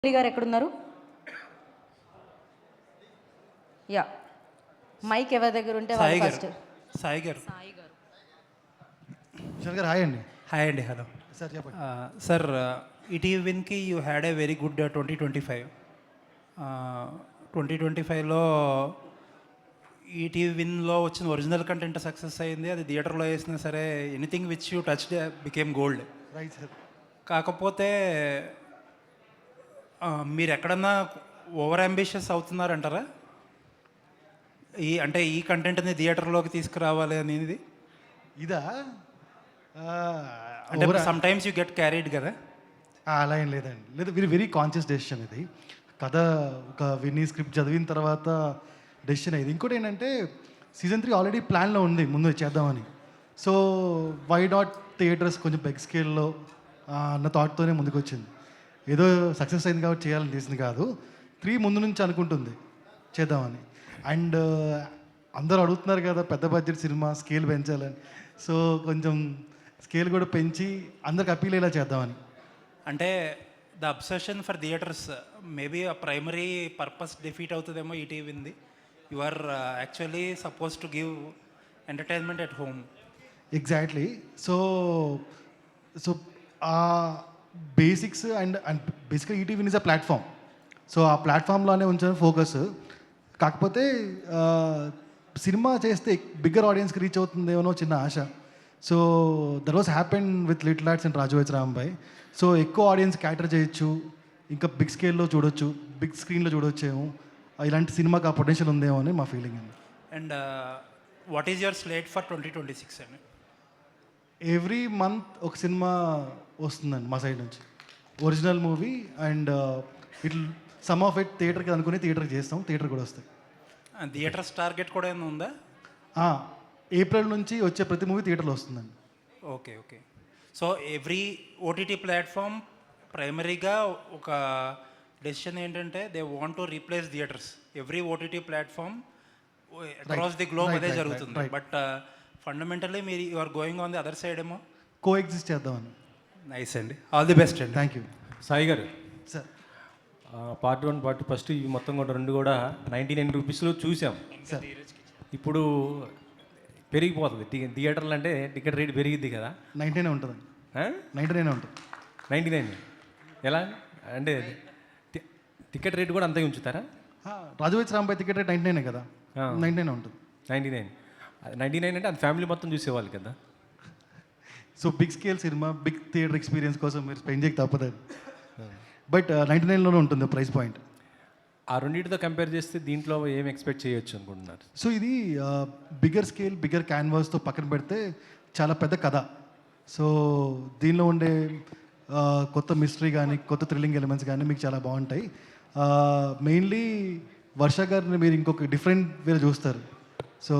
గారు ఎక్కడున్నారు? Yeah, mic ఎవరి దగ్గర ఉంటే వాళ్ళు ఫస్ట్. సాయి గారు. విశాల్ గారు హాయ్ అండి. హాయ్ అండి. హలో సార్ చెప్పండి. సార్, ఈటీవీ విన్కి you had a very good 2025. 2025లో ఈటీవీ విన్లో వచ్చిన ఒరిజినల్ కంటెంట్ సక్సెస్ అయింది. అది థియేటర్లో వేసినా సరే anything which you touched became gold. Right sir. కాకపోతే మీరు ఎక్కడన్నా ఓవర్ అంబిషియస్ అవుతున్నారంటారా? అంటే ఈ కంటెంట్ని థియేటర్లోకి తీసుకురావాలి అనేది ఇదా? అంటే some times you get carried కదా. అలా ఏం లేదండి, లేదు, వెరీ కాన్షియస్ డెసిషన్ ఇది. కథ ఒక విని స్క్రిప్ట్ చదివిన తర్వాత డెసిషన్ అయ్యింది. ఇంకోటి ఏంటంటే సీజన్ 3 ఆల్రెడీ ప్లాన్లో ఉంది ముందు చేద్దామని. సో వై నాట్ థియేటర్స్ కొంచెం పెగ్ స్కేల్లో అన్న థాట్తోనే ముందుకు వచ్చింది. ఏదో సక్సెస్ అయింది కాబట్టి చేయాలని చేసింది కాదు. 3 ముందు నుంచి అనుకుంటుంది చేద్దామని. అండ్ అందరూ అడుగుతున్నారు కదా పెద్ద బడ్జెట్ సినిమా స్కేల్ పెంచాలని. సో కొంచెం స్కేల్ కూడా పెంచి అందరికి అప్పీల్ అయ్యేలా చేద్దామని. అంటే the obsession for theatres maybe uh primary purpose defeat అవుతుందేమో ఈటీవీంది. You are actually suppose to give entertainment at home. Exactly. So so uh basics and బేసిక్గా ETV is a platform. So uh ప్లాట్ఫామ్లోనే ఉంచాను focus. కాకపోతే cinema చేస్తే bigger ఆడియన్స్కి reach అవుతుందేమో చిన్న ఆశ. So that was happen with little arts and Raju weds Rambai. So ఎక్కువ ఆడియన్స్ క్యాటర్ చేయొచ్చు, ఇంకా బిగ్ స్కేల్లో చూడొచ్చు, బిగ్ స్క్రీన్లో చూడొచ్చేమో. ఇలాంటి సినిమాకి ఆ పొటెన్షియల్ ఉందేమో అని మా ఫీలింగ్ అండి. And what is your slate for 2026 అండి? ఎవ్రీ మంత్ ఒక సినిమా వస్తుందండి మా సైడ్ నుంచి, original movie. And it some of it థియేటర్కి అనుకుని థియేటర్కి చేస్తాం, థియేటర్ కూడా వస్తాయి. థియేటర్స్ టార్గెట్ కూడా ఏమైనా ఉందా? ఏప్రిల్ నుంచి వచ్చే ప్రతి మూవీ థియేటర్లో వస్తుందండి. Okay okay. So every OTT platform ప్రైమరీగా ఒక డెసిషన్ ఏంటంటే they want to replace theatres. Every OTT platform across the globe అదే జరుగుతుంది. బట్ ఫండమెంటల్లీ మీరు you are going on the other side ఏమో కో ఎగ్జిస్ట్ చేద్దామని. నైస్ అండి, ఆల్ ది బెస్ట్ అండి. Thank you. Sai garu, sir part 1 part 2 first ఇవి మొత్తం కూడా 2 కూడా 99 రూపీస్లో చూసాం. సార్ ఇప్పుడు పెరిగిపోతుంది థియేటర్లు అంటే టికెట్ రేట్ పెరిగిద్ది కదా. 99 ఉంటుందండి. 99 ఉంటుంది. 99 ఎలా అంటే టికెట్ రేట్ కూడా అంతే ఉంచుతారా? రాజు వెడ్స్ రాంబాయ్ టికెట్ రేట్ 99 కదా. 99 ఉంటుంది. 99 అంటే అది ఫ్యామిలీ మొత్తం చూసేవాళ్ళు కదా. So big scale cinema, big theatre experience కోసం మీరు స్పెండ్ చేయక తప్పదండి. బట్ 99లోనే ఉంటుంది ప్రైస్ పాయింట్. ఆ రెండింటితో కంపేర్ చేస్తే దీంట్లో ఏం ఎక్స్పెక్ట్ చేయొచ్చు అనుకుంటున్నారు? సో ఇది బిగ్గర్ స్కేల్, బిగ్గర్ క్యాన్వాస్తో పక్కన పెడితే చాలా పెద్ద కథ. సో దీనిలో ఉండే కొత్త మిస్టరీ కానీ, కొత్త థ్రిల్లింగ్ ఎలిమెంట్స్ కానీ మీకు చాలా బాగుంటాయి. మెయిన్లీ వర్ష గారిని మీరు ఇంకొక డిఫరెంట్ వేరే చూస్తారు. సో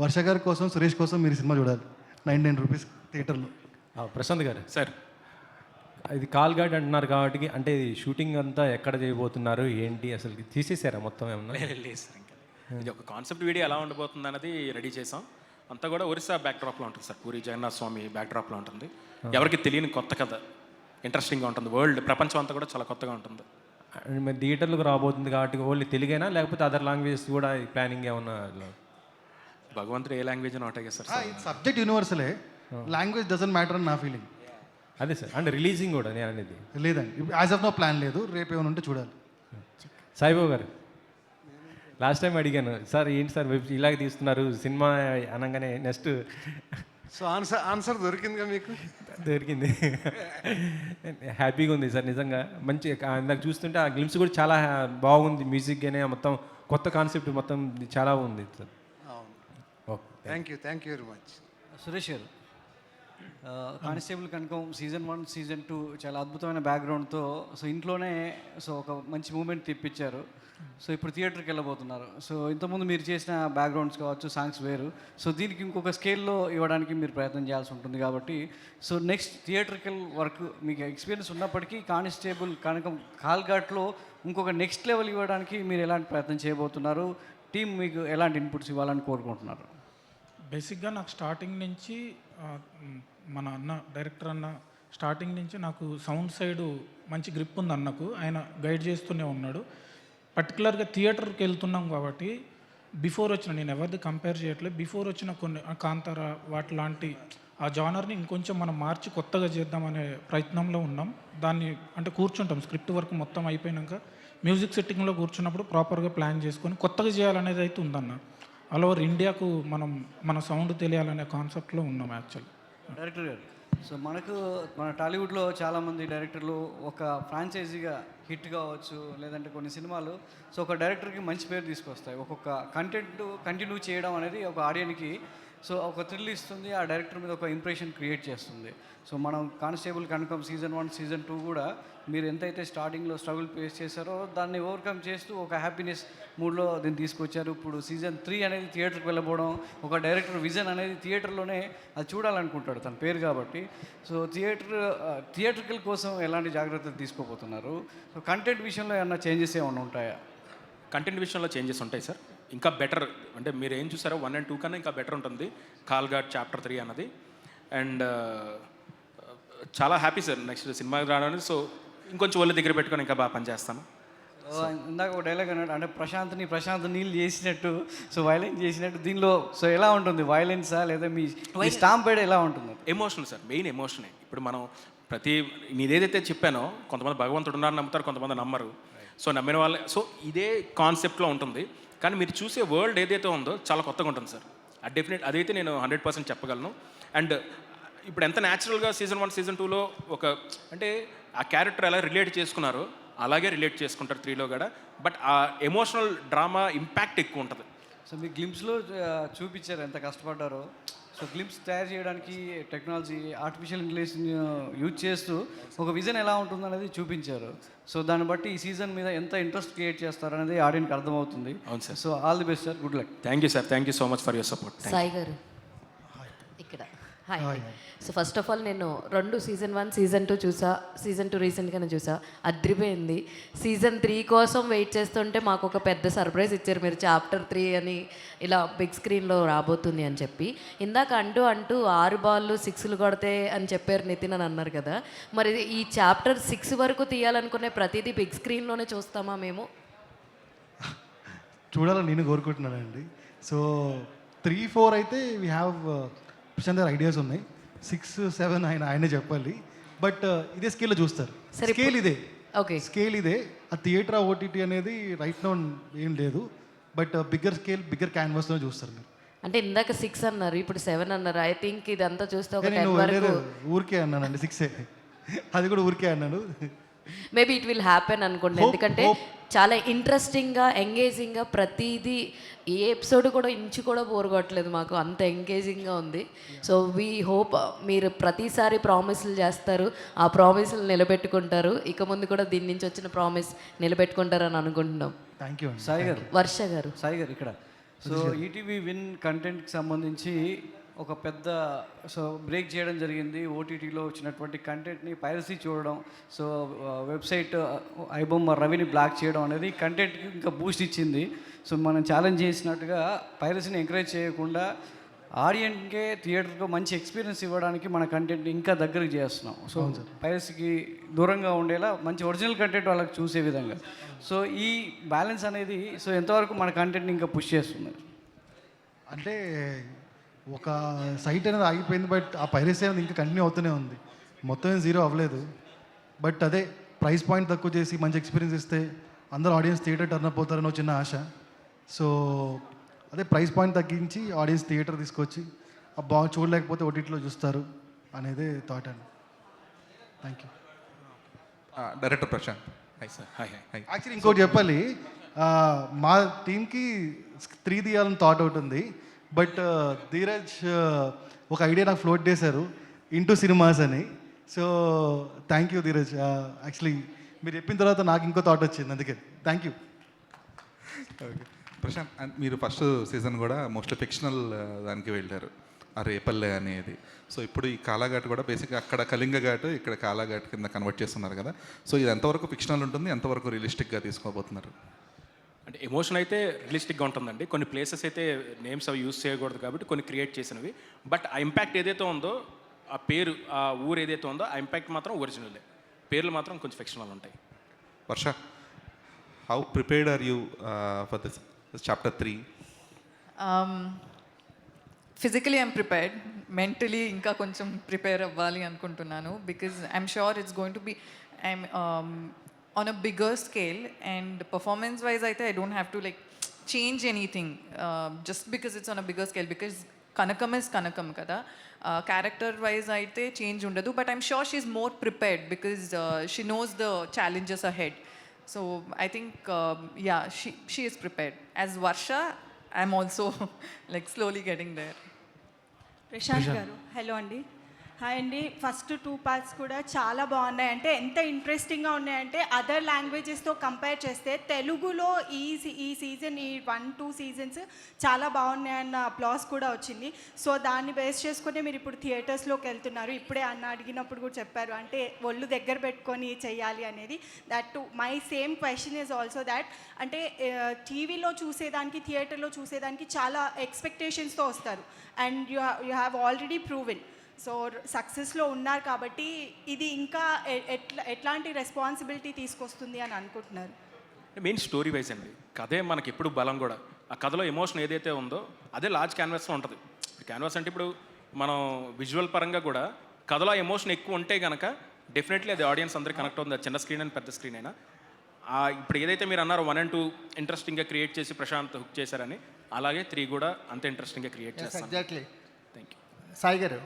వర్ష గారి కోసం, సురేష్ కోసం మీరు సినిమా చూడాలి 99 రూపీస్ థియేటర్లో. ప్రశాంత్ గారు సార్, ఇది కాల్ గార్డ్ అంటున్నారు కాబట్టి, అంటే షూటింగ్ అంతా ఎక్కడ చేయబోతున్నారు ఏంటి, అసలు తీసేసారా మొత్తం ఏమన్నా? లేదు సార్, ఇంకా ఇది ఒక కాన్సెప్ట్ వీడియో ఎలా ఉండబోతుంది అన్నది రెడీ చేసాం. అంతా కూడా ఒరిస్సా బ్యాక్డ్రాప్లో ఉంటుంది సార్. పూరి జగన్నాథ్ స్వామి బ్యాక్డ్రాప్లో ఉంటుంది. ఎవరికి తెలియని కొత్త కథ, ఇంట్రెస్టింగ్గా ఉంటుంది. వరల్డ్ ప్రపంచం అంతా కూడా చాలా కొత్తగా ఉంటుంది. మరి థియేటర్లకు రాబోతుంది కాబట్టి ఓన్లీ తెలుగైనా లేకపోతే అదర్ లాంగ్వేజెస్ కూడా ప్లానింగ్ ఏమన్నా? భగవంతుడు ఏ లాంగ్వేజ్ అని ఒకటే సార్. సబ్జెక్ట్ యూనివర్సలే, లాంగ్వేజ్ డజంట్ మ్యాటర్ అని నా ఫీలింగ్. అదే సార్, అంటే రిలీజింగ్ కూడా నేను అనేది లేదండి, యాజ్ ఆఫ్ నో ప్లాన్ లేదు. రేపు ఏమైనా ఉంటే చూడాలి. సాయిబాబు గారు, లాస్ట్ టైం అడిగాను సార్ ఏంటి సార్ ఇలాగ తీస్తున్నారు సినిమా అనగానే నెక్స్ట్ సో ఆన్సర్ దొరికిందిగా మీకు? దొరికింది. హ్యాపీగా ఉంది సార్ నిజంగా. మంచి ఇందాక చూస్తుంటే ఆ గ్లిమ్స్ కూడా చాలా బాగుంది. మ్యూజిక్ అనే మొత్తం కొత్త కాన్సెప్ట్ మొత్తం చాలా ఉంది sir. Okay, thank you very much. Suresh గారు, కానిస్టేబుల్ కనకం సీజన్ 1 సీజన్ 2 చాలా అద్భుతమైన బ్యాక్గ్రౌండ్తో సో ఇంట్లోనే సో ఒక మంచి మూమెంట్ తెప్పించారు. సో ఇప్పుడు థియేటర్కి వెళ్ళబోతున్నారు. సో ఇంతకుముందు మీరు చేసిన బ్యాక్గ్రౌండ్స్ కావచ్చు, సాంగ్స్ వేరు. సో దీనికి ఇంకొక స్కేల్లో ఇవ్వడానికి మీరు ప్రయత్నం చేయాల్సి ఉంటుంది కాబట్టి సో నెక్స్ట్ థియేటర్కల్ వర్క్ మీకు ఎక్స్పీరియన్స్ ఉన్నప్పటికీ కానిస్టేబుల్ కనకం కాల్ఘాట్లో ఇంకొక నెక్స్ట్ లెవెల్ ఇవ్వడానికి మీరు ఎలాంటి ప్రయత్నం చేయబోతున్నారు? టీం మీకు ఎలాంటి ఇన్పుట్స్ ఇవ్వాలని కోరుకుంటున్నారు? బేసిక్గా నాకు స్టార్టింగ్ నుంచి మన అన్న డైరెక్టర్ అన్న స్టార్టింగ్ నుంచి నాకు సౌండ్ సైడు మంచి గ్రిప్ ఉంది అన్నకు, ఆయన గైడ్ చేస్తూనే ఉన్నాడు. పర్టికులర్గా థియేటర్కి వెళ్తున్నాం కాబట్టి బిఫోర్ వచ్చిన, నేను ఎవరిది కంపేర్ చేయట్లేదు, బిఫోర్ వచ్చిన కొన్ని కాంతార వాటి లాంటి ఆ జానర్ని ఇంకొంచెం మనం మార్చి కొత్తగా చేద్దామనే ప్రయత్నంలో ఉన్నాం. దాన్ని అంటే కూర్చుంటాం, స్క్రిప్ట్ వర్క్ మొత్తం అయిపోయినాక మ్యూజిక్ సెట్టింగ్లో కూర్చున్నప్పుడు ప్రాపర్గా ప్లాన్ చేసుకొని కొత్తగా చేయాలనేది అయితే ఉందన్న. ఆల్ ఓవర్ ఇండియాకు మన సౌండ్ తెలియాలనే కాన్సెప్ట్లో ఉన్నాం యాక్చువల్. డైరెక్టర్ గారు, సో మన టాలీవుడ్లో చాలామంది డైరెక్టర్లు ఒక ఫ్రాంచైజీగా హిట్ కావచ్చు, లేదంటే కొన్ని సినిమాలు సో ఒక డైరెక్టర్కి మంచి పేరు తీసుకొస్తాయి. ఒక్కొక్క కంటెంట్ కంటిన్యూ చేయడం అనేది ఒక ఆడియన్కి సో ఒక థ్రిల్ ఇస్తుంది, ఆ డైరెక్టర్ మీద ఒక ఇంప్రెషన్ క్రియేట్ చేస్తుంది. సో మనం కానిస్టేబుల్ కనకం సీజన్ 1 సీజన్ 2 కూడా మీరు ఎంతైతే స్టార్టింగ్లో స్ట్రగుల్ ఫేస్ చేశారో దాన్ని ఓవర్కమ్ చేస్తూ ఒక హ్యాపీనెస్ మూడ్లో దీన్ని తీసుకొచ్చారు. ఇప్పుడు సీజన్ 3 అనేది థియేటర్కి వెళ్ళబోవడం, ఒక డైరెక్టర్ విజన్ అనేది థియేటర్లోనే అది చూడాలనుకుంటాడు తన పేరు కాబట్టి. సో థియేటర్కల్ కోసం ఎలాంటి జాగ్రత్తలు తీసుకోబోతున్నారు? సో కంటెంట్ విషయంలో ఏమన్నా చేంజెస్ ఏమైనా ఉంటాయా? కంటెంట్ విషయంలో చేంజెస్ ఉంటాయి సార్. ఇంకా బెటర్, అంటే మీరు ఏం చూసారో 1 and 2 కన్నా ఇంకా బెటర్ ఉంటుంది కాల్ఘాట్ చాప్టర్ 3 అన్నది. అండ్ చాలా హ్యాపీ సార్ నెక్స్ట్ సినిమాకి రావడానికి. సో ఇంకొంచెం ఒళ్ళు దగ్గర పెట్టుకొని ఇంకా బాగా పనిచేస్తాను. ఇందాక ఒక డైలాగ్ అన్నాడు, అంటే ప్రశాంత్ నీళ్ళు చేసినట్టు, సో వైలెన్స్ చేసినట్టు దీనిలో సో ఎలా ఉంటుంది? వైలెన్సా లేదా మీ స్టాంప్ పేడ ఎలా ఉంటుంది? ఎమోషన్ సార్, మెయిన్ ఎమోషనే. ఇప్పుడు మనం నేనేదైతే చెప్పానో కొంతమంది భగవంతుడు ఉన్నారని నమ్ముతారు, కొంతమంది నమ్మరు. సో నమ్మిన వాళ్ళే, సో ఇదే కాన్సెప్ట్లో ఉంటుంది. కానీ మీరు చూసే వరల్డ్ ఏదైతే ఉందో చాలా కొత్తగా ఉంటుంది సార్. డెఫినెట్ అదైతే నేను 100% చెప్పగలను. అండ్ ఇప్పుడు ఎంత న్యాచురల్గా సీజన్ 1 సీజన్ 2లో ఒక అంటే ఆ క్యారెక్టర్ ఎలా రిలేట్ చేసుకున్నారో అలాగే రిలేట్ చేసుకుంటారు 3లో కూడా. బట్ ఆ ఎమోషనల్ డ్రామా ఇంపాక్ట్ ఎక్కువ ఉంటుంది. సో మీ గ్లిమ్స్లో చూపించారు ఎంత కష్టపడ్డారో. సో గ్లిమ్స్ తయారు చేయడానికి టెక్నాలజీ, ఆర్టిఫిషియల్ ఇంటెలిజెన్స్ యూజ్ చేస్తూ ఒక విజన్ ఎలా ఉంటుందనేది చూపించారు. సో దాన్ని బట్టి ఈ సీజన్ మీద ఎంత ఇంట్రెస్ట్ క్రియేట్ చేస్తారనేది ఆడియన్కి అర్థమవుతుంది. అవును sir. So all the best sir, good luck. Thank you sir, thank you so much for your support. Sai గారు ఇక్కడ hi. So first of all నేను 2 సీజన్ 1 సీజన్ 2 చూసా, సీజన్ 2 రీసెంట్గానే చూసా, అద్రిపోయింది. సీజన్ 3 కోసం వెయిట్ చేస్తుంటే మాకు ఒక పెద్ద సర్ప్రైజ్ ఇచ్చారు మీరు, చాప్టర్ 3 అని ఇలా బిగ్ స్క్రీన్లో రాబోతుంది అని చెప్పి. ఇందాక అంటూ 6 బాళ్ళు 6లు కొడితే అని చెప్పారు నితిన్ అని అన్నారు కదా, మరి ఈ చాప్టర్ 6 వరకు తీయాలనుకునే ప్రతిదీ బిగ్ స్క్రీన్లోనే చూస్తామా మేము? చూడాలని నేను కోరుకుంటున్నానండి. సో 3, 4 అయితే వీ హ్యావ్ ప్రశాంత్ గారు ఐడియాస్ ఉన్నాయి. 6, 7 ఆయనే చెప్పాలి. బట్ ఇదే స్కేల్లో చూస్తారు. సరే, స్కేల్ ఇదే, ఓకే, స్కేల్ ఇదే. ఆ థియేటర్ ఓటీటీ అనేది రైట్ నౌ ఏం లేదు. బట్ బిగ్గర్ స్కేల్, బిగ్గర్ క్యాన్వాస్లో చూస్తారు మీరు. అంటే ఇందాక 6 అన్నారు, ఇప్పుడు 7 అన్నారు. ఐ థింక్ ఇదంతా చూస్తే ఒక 10 నేను వరకు ఊరికే అన్నానండి, 6 అది కూడా ఊరికే అన్నాను. మేబీ ఇట్ విల్ హ్యాపెన్ అనుకోండి. ఎందుకంటే చాలా ఇంట్రెస్టింగ్గా, ఎంగేజింగ్గా ప్రతిదీ, ఏ ఎపిసోడ్ కూడా ఇంచు కూడా బోర్ కొట్టలేదు మాకు, అంత ఎంగేజింగ్గా ఉంది. సో వీ హోప్ మీరు ప్రతిసారి ప్రామిస్లు చేస్తారు, ఆ ప్రామిస్లు నిలబెట్టుకుంటారు. ఇక ముందు కూడా దీని నుంచి వచ్చిన ప్రామిస్ నిలబెట్టుకుంటారని అనుకుంటున్నాం. థ్యాంక్ యూ అండి. సాయి గారు, వర్ష గారు ఇక్కడ సో ఈటీవీ విన్ కంటెంట్కి సంబంధించి ఒక పెద్ద సో బ్రేక్ చేయడం జరిగింది. ఓటీటీలో వచ్చినటువంటి కంటెంట్ని పైరసీ చూడడం, సో వెబ్సైట్ ఐబొమ్మ రవిని బ్లాక్ చేయడం అనేది కంటెంట్కి ఇంకా బూస్ట్ ఇచ్చింది. సో మనం ఛాలెంజ్ చేసినట్టుగా పైరసీని ఎంకరేజ్ చేయకుండా ఆడియన్కే థియేటర్కి మంచి ఎక్స్పీరియన్స్ ఇవ్వడానికి మన కంటెంట్ని ఇంకా దగ్గరికి చేస్తున్నాం. సో పైరసీకి దూరంగా ఉండేలా మంచి ఒరిజినల్ కంటెంట్ వాళ్ళకి చూసే విధంగా. సో ఈ బ్యాలెన్స్ అనేది సో ఎంతవరకు మన కంటెంట్ని ఇంకా పుష్ చేస్తుంది? అంటే ఒక సైట్ అనేది ఆగిపోయింది, బట్ ఆ పైరసీ అనేది ఇంకా కంటిన్యూ అవుతూనే ఉంది. మొత్తం ఏం జీరో అవ్వలేదు. బట్ అదే ప్రైస్ పాయింట్ తక్కువ చేసి మంచి ఎక్స్పీరియన్స్ ఇస్తే అందరూ ఆడియన్స్ థియేటర్ టర్న్ అప్ అవుతారని ఒక చిన్న ఆశ. సో అదే ప్రైస్ పాయింట్ తగ్గించి ఆడియన్స్ థియేటర్ తీసుకొచ్చి బాగా చూడలేకపోతే ఓటీటీలో చూస్తారు అనేది థాట్ అండి. Thank you. Director Prashanth. Hi sir. Hi hi hi. Actually ఇంకోటి చెప్పాలి, మా టీంకి 3 తీయాలని థాట్ అవుట్ ఉంది. బట్ ధీరజ్ ఒక ఐడియా నాకు ఫ్లోట్ చేశారు, ఇంటూ సినిమాస్ అని. So thank you Dheeraj. Actually మీరు చెప్పిన తర్వాత నాకు ఇంకో థాట్ వచ్చింది, అందుకే థ్యాంక్ యూ. ఓకే ప్రశాంత్, మీరు ఫస్ట్ సీజన్ కూడా మోస్ట్లీ ఫిక్షనల్ దానికి వెళ్ళారు, ఆ రేపల్లె అనేది. సో ఇప్పుడు ఈ కాలాఘాట్ కూడా బేసిక్గా అక్కడ కళింగ ఘాట్, ఇక్కడ కాలాఘాట్ కింద కన్వర్ట్ చేస్తున్నారు కదా. సో ఇది ఎంతవరకు ఫిక్షనల్ ఉంటుంది, ఎంతవరకు రియలిస్టిక్గా తీసుకోబోతున్నారు? అంటే ఎమోషన్ అయితే రియలిస్టిక్గా ఉంటుందండి. కొన్ని ప్లేసెస్ అయితే నేమ్స్ అవి యూస్ చేయకూడదు కాబట్టి కొన్ని క్రియేట్ చేసినవి. బట్ ఆ ఇంపాక్ట్ ఏదైతే ఉందో ఆ పేరు ఆ ఊరు ఏదైతే ఉందో ఆ ఇంపాక్ట్ మాత్రం ఒరిజినలే, పేర్లు మాత్రం కొంచెం ఫిక్షనల్ ఉంటాయి. Varsha, how prepared are you for this chapter 3? Physically I'm prepared, mentally ఇంకా కొంచెం ప్రిపేర్ అవ్వాలి అనుకుంటున్నాను. Because I'm sure it's going to be I'm on a bigger scale and performance wise అయితే I don't have to like change anything just because it's on a bigger scale, because Kanakam is Kanakam కదా. Character wise అయితే change ఉండదు, but I'm sure she is more prepared because she knows the challenges ahead. So I think yeah she is prepared. As Varsha I'm also like slowly getting there. Prashanth garu, hello అండి. Hi అండి. First 2 parts కూడా చాలా బాగున్నాయి. అంటే ఎంత ఇంట్రెస్టింగ్గా ఉన్నాయంటే other లాంగ్వేజెస్తో compare చేస్తే తెలుగులో ఈ సీజన్, ఈ 1-2 సీజన్స్ చాలా బాగున్నాయన్న అప్లాస్ కూడా వచ్చింది. సో దాన్ని బేస్ చేసుకుని మీరు ఇప్పుడు థియేటర్స్లోకి వెళ్తున్నారు. ఇప్పుడే అన్న అడిగినప్పుడు కూడా చెప్పారు, అంటే ఒళ్ళు దగ్గర పెట్టుకొని చెయ్యాలి అనేది. That to my same question is also that, అంటే టీవీలో చూసేదానికి థియేటర్లో చూసేదానికి చాలా ఎక్స్పెక్టేషన్స్తో వస్తారు. And you have already proven. So సక్సెస్లో ఉన్నారు కాబట్టి ఇది ఇంకా ఎట్లాంటి రెస్పాన్సిబిలిటీ తీసుకొస్తుంది అని అనుకుంటున్నారు? మెయిన్ స్టోరీ వైజ్ అండి, కథే మనకి ఎప్పుడు బలం కూడా. ఆ కథలో ఎమోషన్ ఏదైతే ఉందో అదే లార్జ్ క్యాన్వాస్లో ఉంటుంది. క్యాన్వాస్ అంటే ఇప్పుడు మనం విజువల్ పరంగా కూడా కథలో ఎమోషన్ ఎక్కువ ఉంటే కనుక డెఫినెట్లీ అది ఆడియన్స్ అందరికీ కనెక్ట్ అవుతుంది, అది చిన్న స్క్రీన్ అని పెద్ద స్క్రీన్ అయినా. ఇప్పుడు ఏదైతే మీరు అన్నారో 1 and 2 ఇంట్రెస్టింగ్గా క్రియేట్ చేసి ప్రశాంత్ హుక్ చేశారని, అలాగే 3 కూడా అంత ఇంట్రెస్టింగ్గా క్రియేట్ చేస్తాను. Exactly. Thank you. Sai garu,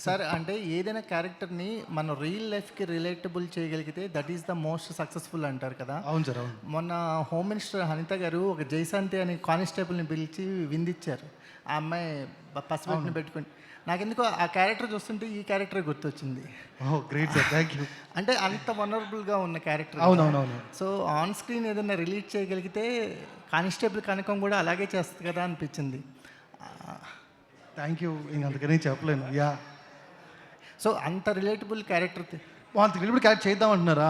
sir అంటే ఏదైనా క్యారెక్టర్ని మనం రియల్ లైఫ్కి రిలేటబుల్ చేయగలిగితే that is the most successful అంటారు కదా. అవును సార్, అవును. మొన్న హోమ్ మినిస్టర్ అనిత గారు ఒక జైశాంతి అని కానిస్టేబుల్ని పిలిచి విందిచ్చారు. ఆ అమ్మాయి పసిబిడ్డని పెట్టుకుని, నాకెందుకో ఆ క్యారెక్టర్ చూస్తుంటే ఈ క్యారెక్టర్ గుర్తొచ్చింది. ఓ గ్రేట్ సార్, థ్యాంక్ యూ. అంటే అంత వనరబుల్గా ఉన్న క్యారెక్టర్. అవునవునవును. సో ఆన్ స్క్రీన్ ఏదైనా రిలీజ్ చేయగలిగితే కానిస్టేబుల్ కనకం కూడా అలాగే చేస్తుంది కదా అనిపించింది. థ్యాంక్ యూ, ఇంక అందుకని చెప్పలేను. యా, సో అంత రిలేటబుల్ క్యారెక్టర్ వాళ్ళ రిలేటబుల్ క్యారెక్టర్ చేద్దామంటున్నారా?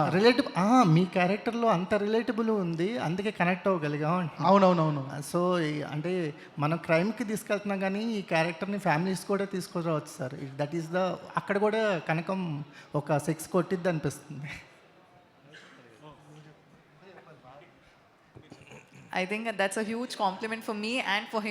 మీ క్యారెక్టర్లో అంత రిలేటబుల్ ఉంది, అందుకే కనెక్ట్ అవ్వగలిగాం. అవునవునవును. సో అంటే మనం క్రైమ్కి తీసుకెళ్తున్నాం కానీ ఈ క్యారెక్టర్ని ఫ్యామిలీస్ కూడా తీసుకురావచ్చు సార్. దట్ ఈస్ ద, అక్కడ కూడా కనకం ఒక 6 కొట్టిద్ది అనిపిస్తుంది. I think that's a huge compliment for me and for him.